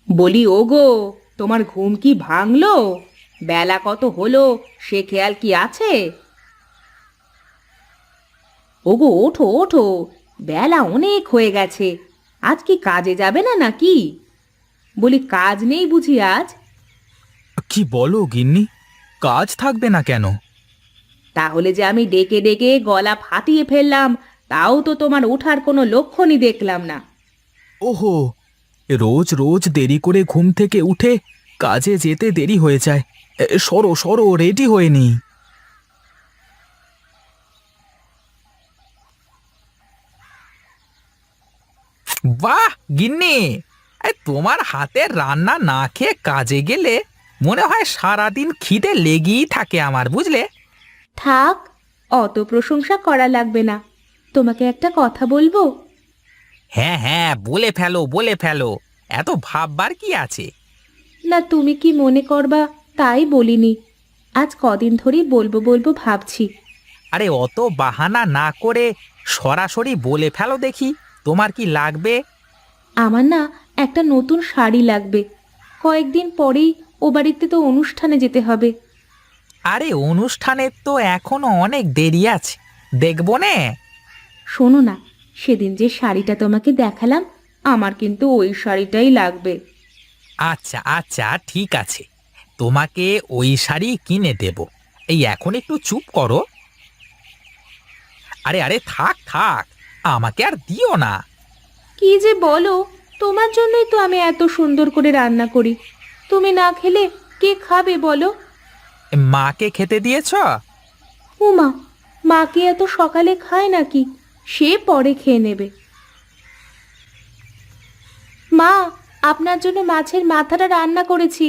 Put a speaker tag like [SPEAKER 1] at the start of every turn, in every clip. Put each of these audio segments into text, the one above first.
[SPEAKER 1] বলি ওগো, তোমার ঘুম কি ভাঙলো? বেলা কত হলো সে খেয়াল কি আছে? ওগো ওঠো ওঠো, বেলা অনেক হয়ে গেছে। আজ কি কাজে যাবে না নাকি? বলি কাজ নেই বুঝি আজ?
[SPEAKER 2] কি বলো গিন্নি? কাজ থাকবে না কেন?
[SPEAKER 1] তাহলে যে আমি ডেকে ডেকে গলা ফাটিয়ে ফেললাম, তাও তো তোমার ওঠার কোনো লক্ষণই দেখলাম না।
[SPEAKER 2] ওহো, রোজ রোজ দেরি করে ঘুম থেকে উঠে কাজে যেতে দেরি হয়ে যায়। সরো সরো, রেডি হয়ে নি। বাহ গিন্নি, তোমার হাতের রান্না না খেয়ে কাজে গেলে মনে হয় সারাদিন খিদে লেগেই থাকে আমার, বুঝলে?
[SPEAKER 1] থাক, অত প্রশংসা করা লাগবে না। তোমাকে একটা কথা বলবো?
[SPEAKER 2] হ্যাঁ হ্যাঁ, বলে ফেলো বলে ফেলো, এত ভাববার কি আছে?
[SPEAKER 1] না, তুমি কি মনে করবা তাই বলিনি। আজ কদিন ধরেই বলবো বলবো ভাবছি।
[SPEAKER 2] আরে অত বাহানা না করে সরাসরি বলে ফেলো দেখি, তোমার কি লাগবে?
[SPEAKER 1] আমার না একটা নতুন শাড়ি লাগবে। কয়েকদিন পরেই ও বাড়িতে তো অনুষ্ঠানে যেতে হবে।
[SPEAKER 2] আরে অনুষ্ঠানের তো এখনো অনেক দেরি আছে, দেখবো নে।
[SPEAKER 1] শোনো না, সেদিন যে শাড়িটা তোমাকে দেখালাম, আমার কিন্তু ওই শাড়িটাই লাগবে।
[SPEAKER 2] আচ্ছা আচ্ছা, ঠিক আছে, তোমাকে ওই শাড়ি কিনে দেব। এই এখন একটু চুপ করো। আরে আরে, থাক থাক, আমাকে আর দিও না।
[SPEAKER 1] কি যে বলো, তোমার জন্যই তো আমি এত সুন্দর করে রান্না করি। তুমি না খেলে কে খাবে বলো?
[SPEAKER 2] মাকে খেতে দিয়েছ?
[SPEAKER 1] উমা, মা কি এত সকালে খায় নাকি? সে পরে খেয়ে নেবে। মা, আপনার জন্য মাছের মাথাটা রান্না করেছি।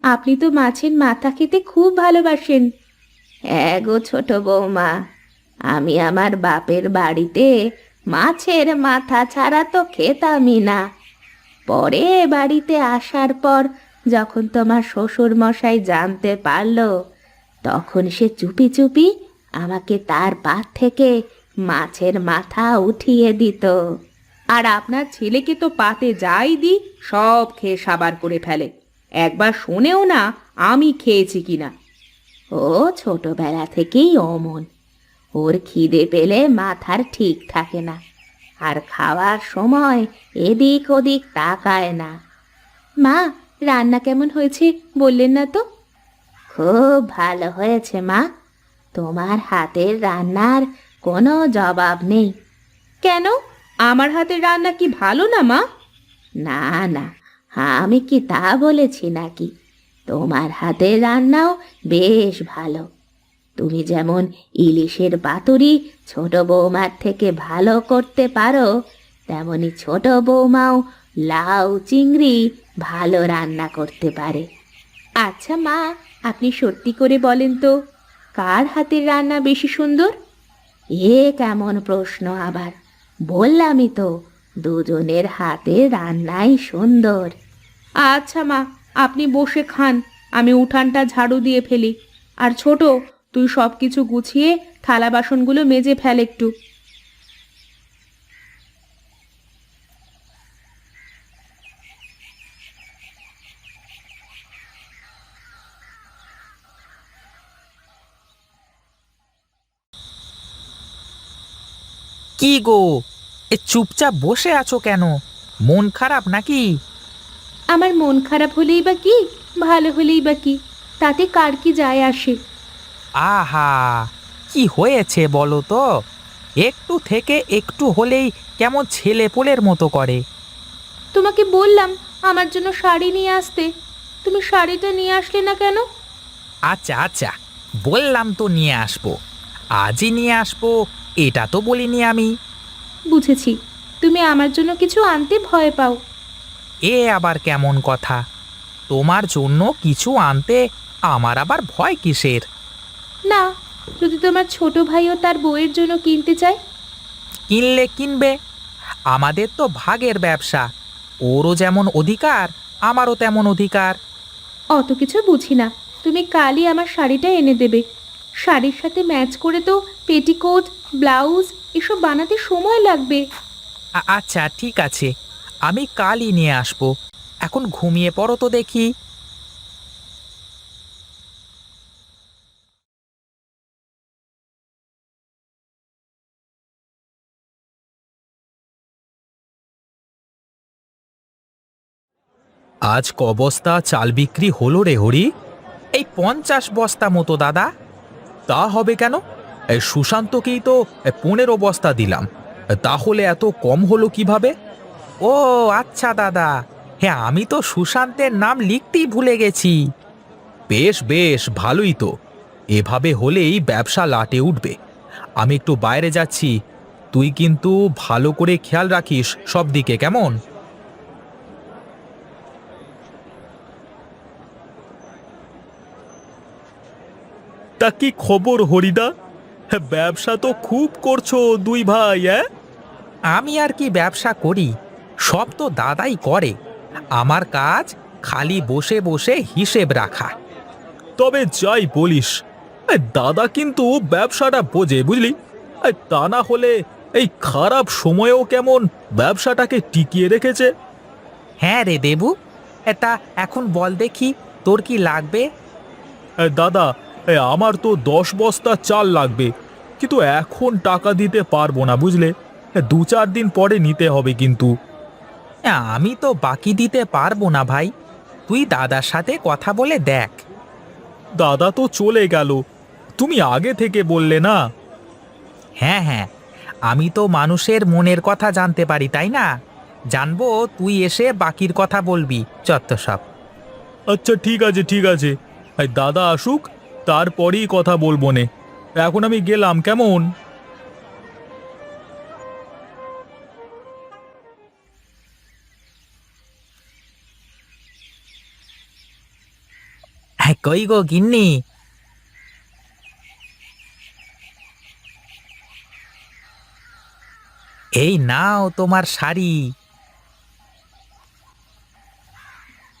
[SPEAKER 1] আপনি তো মাছের মাথা খেতে খুব ভালোবাসেন। হ্যাঁ গো ছোট বৌমা, আমি আমার বাপের বাড়িতে মাছের মাথা ছাড়া তো খেতামই না। পরে বাড়িতে আসার পর যখন তোমার শ্বশুর মশাই জানতে পারলো, তখন সে চুপি চুপি আমাকে তার পাত থেকে মাছের মাথা উঠিয়ে দিত। আর আপনার ছেলেকে তো পাতে যাই দি, সব খেয়ে সাবার করে ফেলে। একবার শোনেও না আমি খেয়েছি কিনা। ও ছোটবেলা থেকেই অমন। ওর খিদে পেলে মাথার ঠিক থাকে না, আর খাওয়ার সময় এদিক ওদিক তাকায় না। মা, রান্না কেমন হয়েছে বললেন না তো? খুব ভালো হয়েছে মা। তোমার হাতের রান্নার কোনো জবাব নেই। কেন, আমার হাতের রান্না কি ভালো না মা? না না, আমি কি তা বলেছি নাকি? তোমার হাতের রান্নাও বেশ ভালো। তুমি যেমন ইলিশের পাতুরি ছোট বৌমার থেকে ভালো করতে পারো, তেমনি ছোট বৌমাও লাউ চিংড়ি ভালো রান্না করতে পারে। আচ্ছা মা, আপনি সত্যি করে বলেন তো, কার হাতের রান্না বেশি সুন্দর? এ কেমন প্রশ্ন আবার! বললামই তো, দুজনের হাতের রান্নাই সুন্দর। আচ্ছা মা, আপনি বসে খান, আমি উঠানটা ঝাড়ু দিয়ে ফেলি। আর ছোট, তুই সব কিছু গুছিয়ে থালা বাসনগুলো মেজে ফেল একটু।
[SPEAKER 2] কি গো, এ চুপচাপ বসে আছো কেন? মন খারাপ নাকি?
[SPEAKER 1] আমার মন খারাপ হলেই বা কি, ভালো হলেই বা কি, তাতে কার কি যায় আসে?
[SPEAKER 2] আহা, কি হয়েছে বলো তো? একটু থেকে একটু হলেই কেমন ছেলে পোলের মতো করে।
[SPEAKER 1] তোমাকে বললাম আমার জন্য শাড়ি নিয়ে আসতে, তুমি শাড়িটা নিয়ে আসলে না কেন?
[SPEAKER 2] আচ্ছা আচ্ছা, বললাম তো নিয়ে আসবো, আজই নিয়ে আসবো, এটা তো বলিনি আমি।
[SPEAKER 1] বুঝেছি, তুমি আমার জন্য কিছু আনতে ভয় পাও।
[SPEAKER 2] এ আবার কেমন কথা? তোমার জন্য কিছু আনতে আমার আবার ভয় কিসের?
[SPEAKER 1] না, যদি তোমার ছোট ভাইও তার বউয়ের জন্য কিনতে চায়?
[SPEAKER 2] কিনলে কিনবে, আমাদের তো ভাগের ব্যবসা, ওরও যেমন অধিকার আমারও তেমন অধিকার।
[SPEAKER 1] অত কিছু বুঝি না, তুমি কালই আমার শাড়িটা এনে দেবে। শাড়ির সাথে ম্যাচ করে তো পেটিকোট, ব্লাউজ এসব বানাতে সময় লাগবে।
[SPEAKER 2] আচ্ছা ঠিক আছে, আমি কালই নিয়ে আসবো। এখন ঘুমিয়ে পড়ো তো দেখি। আজ ক বস্তা চাল বিক্রি হলো রে হরি? এই 50 বস্তা মতো দাদা। তা হবে কেন? এই সুশান্তকেই তো 15 বস্তা দিলাম, তাহলে এত কম হলো কিভাবে? ও আচ্ছা দাদা, হ্যাঁ আমি তো সুশান্তের নাম লিখতেই ভুলে গেছি। বেশ বেশ, ভালোই তো। এভাবে হলেই ব্যবসা লাটে উঠবে। আমি একটু বাইরে যাচ্ছি, তুই কিন্তু ভালো করে খেয়াল রাখিস সব দিকে, কেমন? তা কি খবর হরিদা? ব্যবসা তো খুব করছো দুই ভাই। আমি আর কি ব্যবসা করি, সব তো দাদাই করে। আমার কাজ খালি বসে বসে হিসেব রাখা। তবে যাই বলিস, দাদা কিন্তু ব্যবসাটা বোঝে, বুঝলি? তা না হলে এই খারাপ সময়েও কেমন ব্যবসাটাকে টিকিয়ে রেখেছে। হ্যাঁ রে দেবু, তা এখন বল দেখি তোর কি লাগবে? দাদা, আমার তো 10 বস্তা চাল লাগবে, কিন্তু এখন টাকা দিতে পারবো না, বুঝলে? 2-4 দিন পরে নিতে হবে কিন্তু। আমি তো বাকি দিতে পারবো না ভাই, তুই দাদার সাথে কথা বলে দেখ। দাদা তো চলে গেল, তুমি আগে থেকে বললে না? হ্যাঁ হ্যাঁ, আমি তো মানুষের মনের কথা জানতে পারি, তাই না? জানবো তুই এসে বাকির কথা বলবি, চত্ব সব। আচ্ছা ঠিক আছে ঠিক আছে, দাদা আসুক তারপরেই কথা বলবো নে। এখন আমি গেলাম, কেমন? হ্যাঁ কই গো গিন্নি? এই নাও তোমার শাড়ি।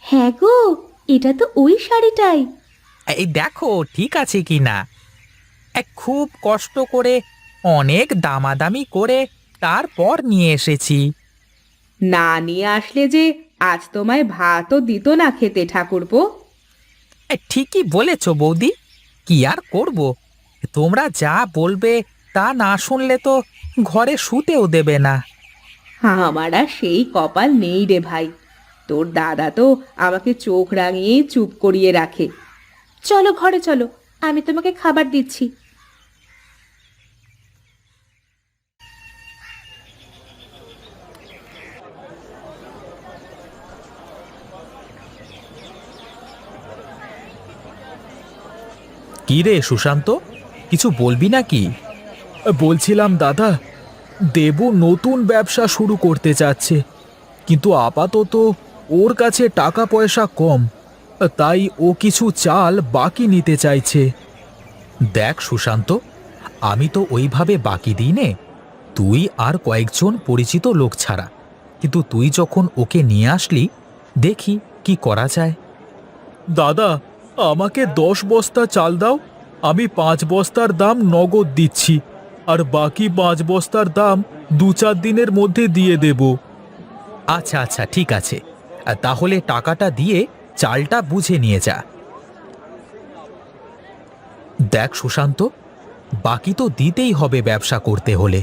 [SPEAKER 1] হ্যাঁ গো, এটা তো ওই শাড়িটাই।
[SPEAKER 2] এই দেখো ঠিক আছে কি না। খুব কষ্ট করে, অনেক দামাদামি করে তারপর নিয়ে এসেছি।
[SPEAKER 1] না নিয়ে আসলে যে আজ তোমায় ভাতও দিত না খেতে, ঠাকুরপো।
[SPEAKER 2] ঠিকই বলেছ বৌদি, কি আর করব, তোমরা যা বলবে তা না শুনলে তো ঘরে শুতেও দেবে না।
[SPEAKER 1] আমার আর সেই কপাল নেই রে ভাই। তোর দাদা তো আমাকে চোখ রাঙিয়ে চুপ করিয়ে রাখে। চলো ঘরে চলো, আমি তোমাকে খাবার দিচ্ছি।
[SPEAKER 2] কি রে সুশান্ত, কিছু বলবি নাকি? বলছিলাম দাদা, দেবু নতুন ব্যবসা শুরু করতে চাচ্ছে, কিন্তু আপাতত ওর কাছে টাকা পয়সা কম, তাই ও কিছু চাল বাকি নিতে চাইছে। দেখ সুশান্ত, আমি তো ওইভাবে বাকি দিই নে, তুই আর কয়েকজন পরিচিত লোক ছাড়া। কিন্তু তুই যখন ওকে নিয়ে আসলি, দেখি কি করা যায়। দাদা, আমাকে 10 বস্তা চাল দাও, আমি 5 বস্তার দাম নগদ দিচ্ছি, আর বাকি 5 বস্তার দাম 2-4 দিনের মধ্যে দিয়ে দেব। আচ্ছা আচ্ছা ঠিক আছে, তাহলে টাকাটা দিয়ে চালটা বুঝে নিয়ে যা। দেখ সুশান্ত, বাকি তো দিতেই হবে ব্যবসা করতে হলে,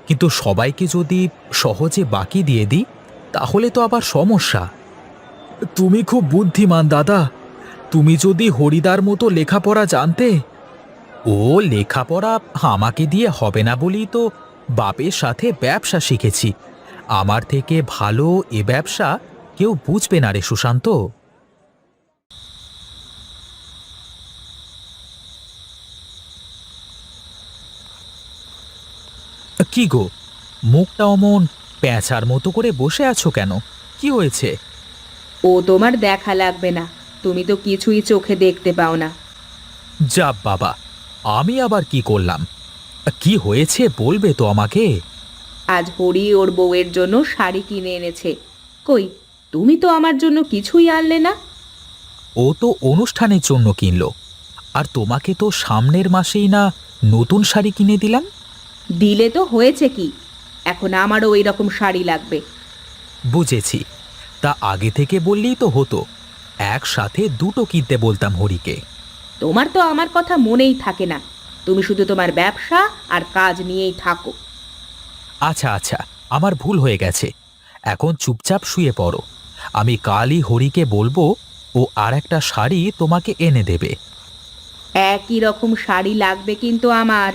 [SPEAKER 2] কিন্তু সবাইকে যদি সহজে বাকি দিয়ে দিই তাহলে তো আবার সমস্যা। তুমি খুব বুদ্ধিমান দাদা, তুমি যদি হরিদার মতো লেখাপড়া জানতে। ও লেখাপড়া আমাকে দিয়ে হবে না বলেই তো বাপের সাথে ব্যবসা শিখেছি। আমার থেকে ভালো এ ব্যবসা কেউ বুঝবে না রে সুশান্ত। কি গো, মুখটা অমন প্যাঁচার মতো করে বসে আছো কেন? কি হয়েছে?
[SPEAKER 1] ও তোমার দেখা লাগবে না, তুমি তো কিছুই চোখে দেখতে পাও না।
[SPEAKER 2] যা বাবা, আমি আবার কি করলাম? কি হয়েছে বলবে তো আমাকে?
[SPEAKER 1] আজ হরি ওর বউয়ের জন্য শাড়ি কিনে এনেছে। কই, তুমি তো আমার জন্য কিছুই আনলে না।
[SPEAKER 2] ও তো অনুষ্ঠানের জন্য কিনলো, আর তোমাকে তো সামনের মাসেই না নতুন শাড়ি কিনে দিলাম।
[SPEAKER 1] দিলে তো হয়েছে কি, এখন আমারও ওই রকম শাড়ি লাগবে।
[SPEAKER 2] বুঝেছি, তা আগে থেকে বললেই তো হতো, একসাথে দুটো কিনতে বলতাম হরিকে।
[SPEAKER 1] তোমার তো আমার কথা মনেই থাকে না, তুমি শুধু তোমার ব্যবসা আর কাজ নিয়েই থাকো।
[SPEAKER 2] আচ্ছা আচ্ছা, আমার ভুল হয়ে গেছে। এখন চুপচাপ শুয়ে পড়ো, আমি কালই হরিকে বলবো, ও আর একটা শাড়ি তোমাকে এনে দেবে।
[SPEAKER 1] একই রকম শাড়ি লাগবে কিন্তু আমার।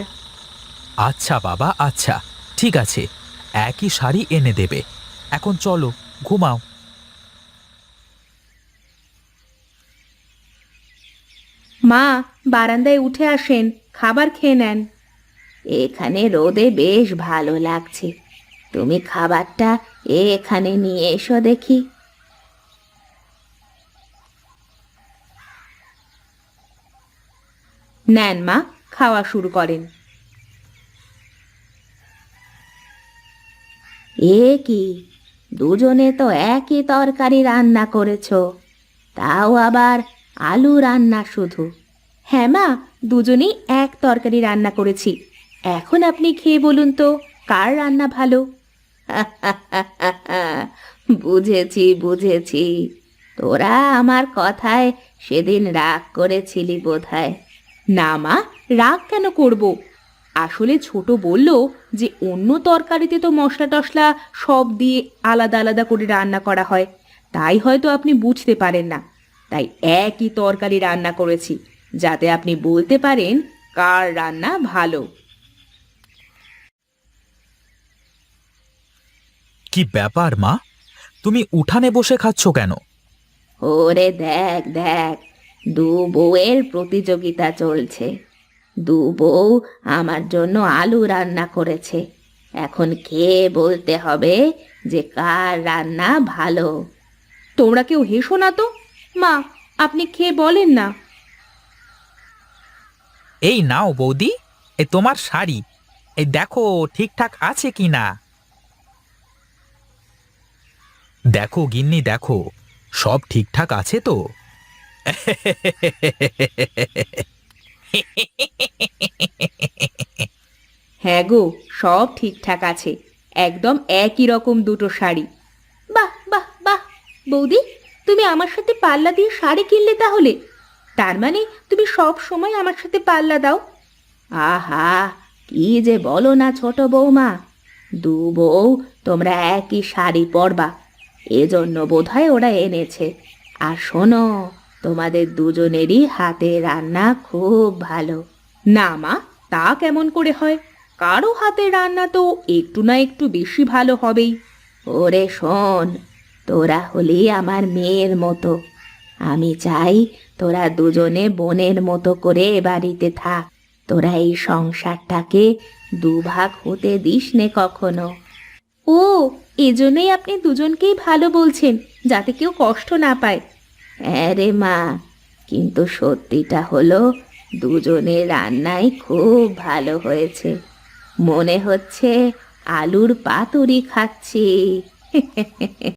[SPEAKER 2] আচ্ছা বাবা, আচ্ছা, ঠিক আছে, একই শাড়ি এনে দেবে। এখন চলো, ঘুমাও।
[SPEAKER 1] মা, বারান্দায় উঠে আসেন, খাবার খেয়ে নেন। এখানে রোদে বেশ ভালো লাগছে, তুমি খাবারটা এখানে নিয়ে এসো দেখি। নেন মা, খাওয়া শুরু করেন। এ কি, দুজনে তো একই তরকারি রান্না করেছো, তাও আবার আলু রান্না শুধু। হ্যাঁ মা, দুজনেই এক তরকারি রান্না করেছি। এখন আপনি খেয়ে বলুন তো, কার রান্না ভালো? বুঝেছি বুঝেছি, তোরা আমার কথায় সেদিন রাগ করেছিলি বোধহয়। না মা, রাগ কেন করব? আসলে ছোট বলল যে অন্য তরকারিতে তো মশলা টশলা সব দিয়ে আলাদা আলাদা করে রান্না করা হয়, তাই হয়তো আপনি বুঝতে পারেন না। তাই একই তরকারি রান্না করেছি, যাতে আপনি বলতে পারেন কার রান্না ভালো।
[SPEAKER 2] কি ব্যাপার মা, তুমি উঠানে বসে খাচ্ছ কেন?
[SPEAKER 1] ওরে দেখ দেখ, দু বউয়ের প্রতিযোগিতা চলছে। দু বউ আমার জন্য আলু রান্না করেছে, এখন খেয়ে বলতে হবে যে কার রান্না ভালো। তোমরা কেউ হেসো না তো। মা, আপনি খেয়ে বলেন না।
[SPEAKER 2] এই নাও বৌদি, এই তোমার শাড়ি, এই দেখো ঠিকঠাক আছে কি না। দেখো গিন্নি, দেখো সব ঠিকঠাক আছে তো?
[SPEAKER 1] হ্যাঁ গো, সব ঠিকঠাক আছে, একদম একই রকম দুটো শাড়ি। বাহ বাহ বাহ, বৌদি, তুমি আমার সাথে পাল্লা দিয়ে শাড়ি কিনলে তাহলে? তার মানে তুমি সব সময় আমার সাথে পাল্লা দাও? আহা, কি যে বলো না ছোট বৌমা, দু বউ তোমরা একই শাড়ি পরবা, এজন্য বোধহয় ওরা এনেছে। আর শোনো, তোমাদের দুজনেরই হাতে রান্না খুব ভালো। না মা, তা কেমন করে হয়? কারো হাতের রান্না তো একটু না একটু বেশি ভালো হবেই। ওরে শোন, তোরা হলি আমার মেয়ের মতো, আমি চাই তোরা দুজনে বোনের মতো করে এ বাড়িতে থাক। তোরা এই সংসারটাকে দুভাগ হতে দিস নে কখনো। ও, এজন্যই আপনি দুজনকেই ভালো বলছেন, যাতে কেউ কষ্ট না পায়। হ্যাঁ রে মা, কিন্তু সত্যিটা হলো দুজনের রান্নাই খুব ভালো হয়েছে, মনে হচ্ছে আলুর পাতুরি খাচ্ছি।